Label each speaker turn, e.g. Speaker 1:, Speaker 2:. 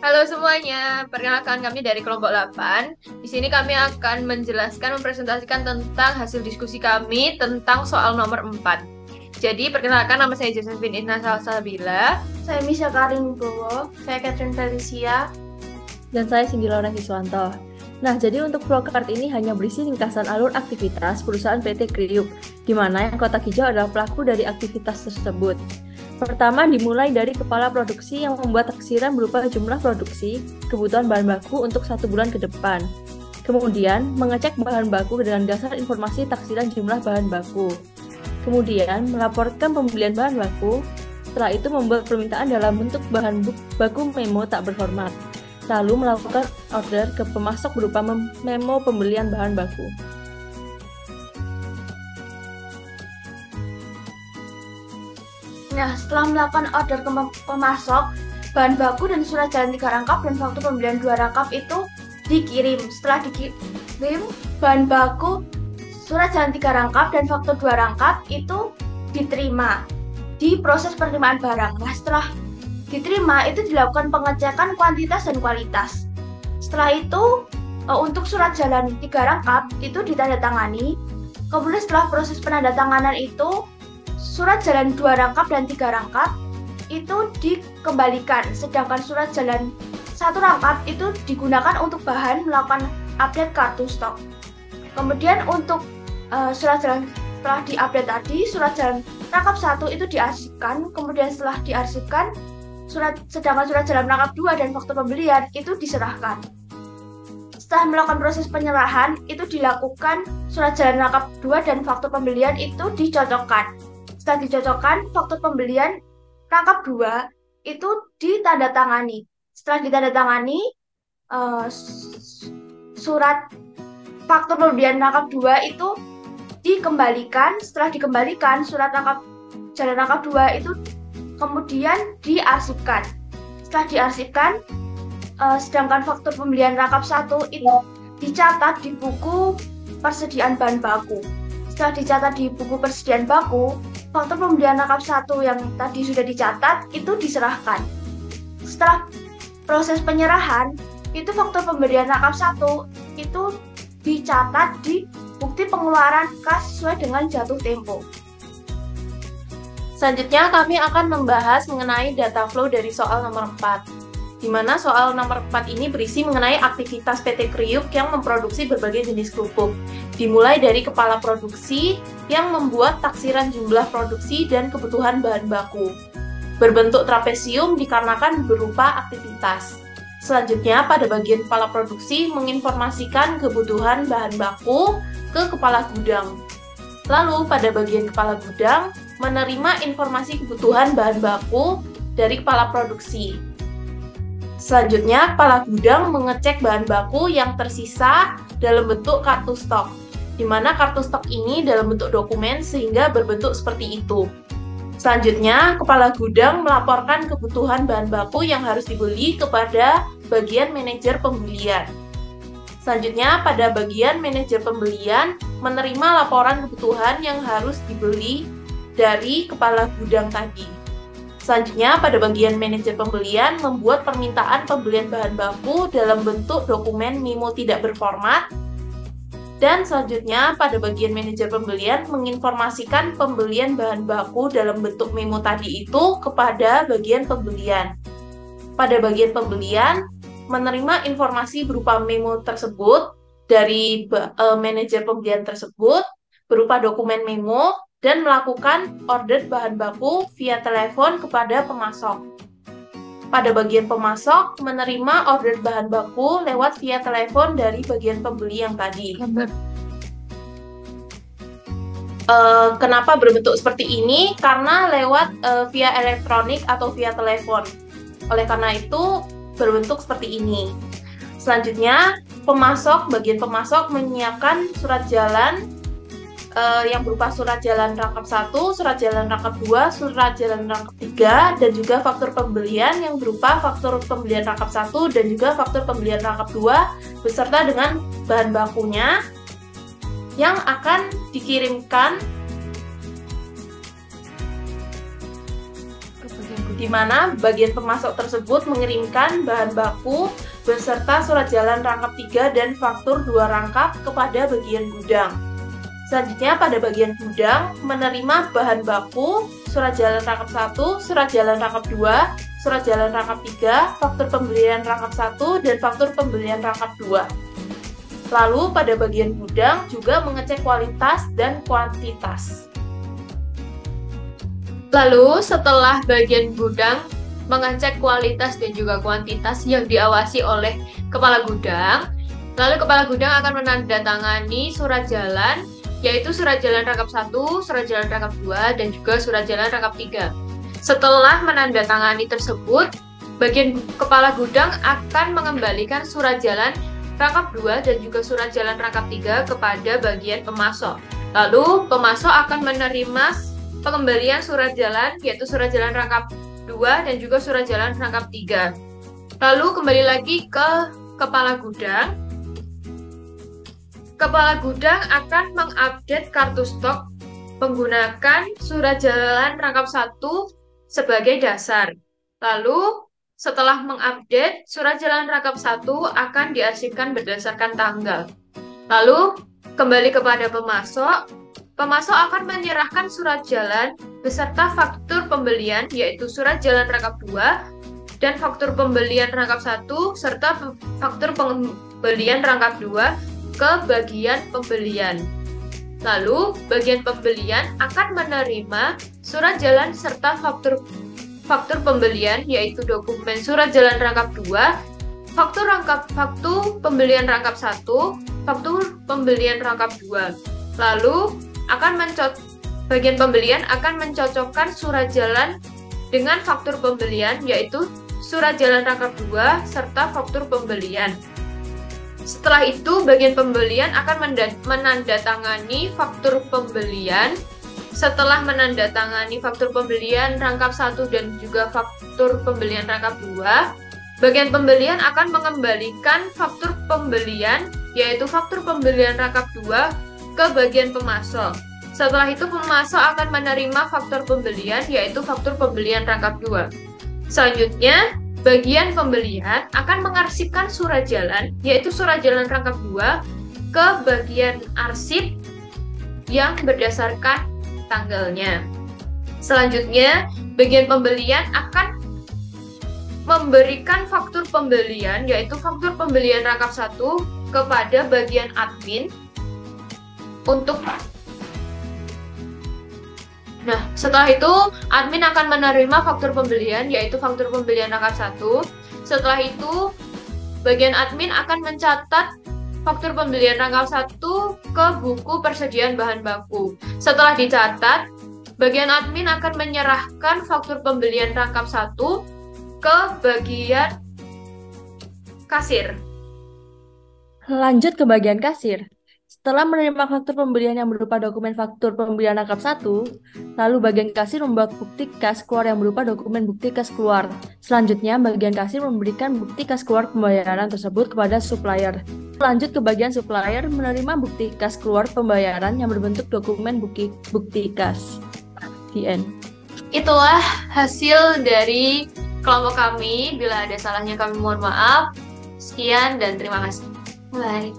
Speaker 1: Halo semuanya, perkenalkan kami dari kelompok 8. Di sini kami akan menjelaskan, mempresentasikan tentang hasil diskusi kami tentang soal nomor 4. Jadi, perkenalkan nama saya Josephine Inna Salsabila.
Speaker 2: Saya Misha Karin Bowo, saya Catherine Felicia,
Speaker 3: dan saya Cindy Laura Siswanto. Nah, jadi untuk flowchart ini hanya berisi ringkasan alur aktivitas perusahaan PT Kriuk, di mana yang kotak hijau adalah pelaku dari aktivitas tersebut. Pertama, dimulai dari kepala produksi yang membuat taksiran berupa jumlah produksi, kebutuhan bahan baku untuk 1 bulan ke depan. Kemudian, mengecek bahan baku dengan dasar informasi taksiran jumlah bahan baku. Kemudian, melaporkan pembelian bahan baku. Setelah itu, membuat permintaan dalam bentuk bahan baku memo tak berformat. Lalu melakukan order ke pemasok berupa memo pembelian bahan baku.
Speaker 2: Nah, setelah melakukan order ke pemasok, bahan baku dan surat jalan 3 rangkap dan faktur pembelian 2 rangkap itu dikirim. Setelah dikirim, bahan baku, surat jalan 3 rangkap dan faktur 2 rangkap itu diterima di proses penerimaan barang. Nah, setelah diterima itu dilakukan pengecekan kuantitas dan kualitas. Setelah itu, untuk surat jalan 3 rangkap itu ditandatangani. Kemudian setelah proses penandatanganan itu, surat jalan 2 rangkap dan 3 rangkap itu dikembalikan, sedangkan surat jalan 1 rangkap itu digunakan untuk bahan melakukan update kartu stok. Kemudian untuk surat jalan setelah diupdate tadi, surat jalan rangkap 1 itu diarsipkan, kemudian setelah diarsipkan, sedangkan surat jalan rangkap 2 dan faktur pembelian itu diserahkan. Setelah melakukan proses penyerahan, itu dilakukan surat jalan rangkap 2 dan faktur pembelian itu dicocokkan. Setelah dicocokkan, faktur pembelian rangkap 2 itu ditandatangani. Setelah ditandatangani, surat faktur pembelian rangkap 2 itu dikembalikan. Setelah dikembalikan, surat jalan rangkap 2 itu kemudian diarsipkan. Setelah diarsipkan, sedangkan faktur pembelian rangkap 1 itu dicatat di buku persediaan bahan baku. Setelah dicatat di buku persediaan baku, faktur pembelian rangkap 1 yang tadi sudah dicatat itu diserahkan. Setelah proses penyerahan, itu faktur pembelian rangkap 1 itu dicatat di bukti pengeluaran kas sesuai dengan jatuh tempo.
Speaker 1: Selanjutnya, kami akan membahas mengenai data flow dari soal nomor 4. Di mana soal nomor 4 ini berisi mengenai aktivitas PT Kriuk yang memproduksi berbagai jenis kerupuk. Dimulai dari kepala produksi yang membuat taksiran jumlah produksi dan kebutuhan bahan baku. Berbentuk trapesium dikarenakan berupa aktivitas. Selanjutnya, pada bagian kepala produksi menginformasikan kebutuhan bahan baku ke kepala gudang. Lalu, pada bagian kepala gudang menerima informasi kebutuhan bahan baku dari kepala produksi. Selanjutnya, kepala gudang mengecek bahan baku yang tersisa dalam bentuk kartu stok, di mana kartu stok ini dalam bentuk dokumen sehingga berbentuk seperti itu. Selanjutnya, kepala gudang melaporkan kebutuhan bahan baku yang harus dibeli kepada bagian manajer pembelian. Selanjutnya, pada bagian manajer pembelian menerima laporan kebutuhan yang harus dibeli dari kepala gudang tadi. Selanjutnya, pada bagian manajer pembelian membuat permintaan pembelian bahan baku dalam bentuk dokumen memo tidak berformat. Dan selanjutnya, pada bagian manajer pembelian menginformasikan pembelian bahan baku dalam bentuk memo tadi itu kepada bagian pembelian. Pada bagian pembelian menerima informasi berupa memo tersebut dari manajer pembelian tersebut berupa dokumen memo dan melakukan order bahan baku via telepon kepada pemasok. Pada bagian pemasok menerima order bahan baku lewat via telepon dari bagian pembeli yang tadi. Kenapa berbentuk seperti ini? Karena lewat via elektronik atau via telepon. Oleh karena itu berbentuk seperti ini. Selanjutnya, bagian pemasok menyiapkan surat jalan yang berupa surat jalan rangkap 1, surat jalan rangkap 2, surat jalan rangkap 3, dan juga faktur pembelian yang berupa faktur pembelian rangkap 1 dan juga faktur pembelian rangkap 2 beserta dengan bahan bakunya yang akan dikirimkan di mana bagian pemasok tersebut mengirimkan bahan baku beserta surat jalan rangkap 3 dan faktur 2 rangkap kepada bagian gudang. Selanjutnya pada bagian gudang menerima bahan baku, surat jalan rangkap 1, surat jalan rangkap 2, surat jalan rangkap 3, faktur pembelian rangkap 1, dan faktur pembelian rangkap 2. Lalu pada bagian gudang juga mengecek kualitas dan kuantitas.
Speaker 4: Lalu setelah bagian gudang mengecek kualitas dan juga kuantitas yang diawasi oleh kepala gudang, lalu kepala gudang akan menandatangani surat jalan, yaitu surat jalan rangkap 1, surat jalan rangkap 2, dan juga surat jalan rangkap 3. Setelah menandatangani tersebut, bagian kepala gudang akan mengembalikan surat jalan rangkap 2 dan juga surat jalan rangkap 3 kepada bagian pemasok. Lalu pemasok akan menerima pengembalian surat jalan, yaitu surat jalan rangkap 2 dan juga surat jalan rangkap 3. Lalu kembali lagi ke kepala gudang. Kepala gudang akan mengupdate kartu stok menggunakan surat jalan rangkap 1 sebagai dasar. Lalu setelah mengupdate, surat jalan rangkap 1 akan diarsipkan berdasarkan tanggal. Lalu kembali kepada pemasok. Pemasok akan menyerahkan surat jalan beserta faktur pembelian, yaitu surat jalan rangkap 2 dan faktur pembelian rangkap 1 serta faktur pembelian rangkap 2 ke bagian pembelian. Lalu, bagian pembelian akan menerima surat jalan serta faktur pembelian, yaitu dokumen surat jalan rangkap 2, faktur pembelian rangkap 1, faktur pembelian rangkap 2. Lalu, bagian pembelian akan mencocokkan surat jalan dengan faktur pembelian, yaitu surat jalan rangkap 2 serta faktur pembelian. Setelah itu, bagian pembelian akan menandatangani faktur pembelian. Setelah menandatangani faktur pembelian rangkap 1 dan juga faktur pembelian rangkap 2, bagian pembelian akan mengembalikan faktur pembelian, yaitu faktur pembelian rangkap 2, ke bagian pemasok. Setelah itu, pemasok akan menerima faktur pembelian, yaitu faktur pembelian rangkap 2. Selanjutnya, bagian pembelian akan mengarsipkan surat jalan, yaitu surat jalan rangkap 2, ke bagian arsip yang berdasarkan tanggalnya. Selanjutnya, bagian pembelian akan memberikan faktur pembelian, yaitu faktur pembelian rangkap 1, kepada bagian admin untuk setelah itu, admin akan menerima faktur pembelian, yaitu faktur pembelian rangkap 1. Setelah itu, bagian admin akan mencatat faktur pembelian rangkap 1 ke buku persediaan bahan baku. Setelah dicatat, bagian admin akan menyerahkan faktur pembelian rangkap 1 ke bagian kasir.
Speaker 3: Lanjut ke bagian kasir. Setelah menerima faktur pembelian yang berupa dokumen faktur pembelian rangkap 1, lalu bagian kasir membuat bukti kas keluar yang berupa dokumen bukti kas keluar. Selanjutnya, bagian kasir memberikan bukti kas keluar pembayaran tersebut kepada supplier. Lanjut ke bagian supplier menerima bukti kas keluar pembayaran yang berbentuk dokumen bukti kas. The end.
Speaker 4: Itulah hasil dari kelompok kami. Bila ada salahnya kami mohon maaf. Sekian dan terima kasih. Bye.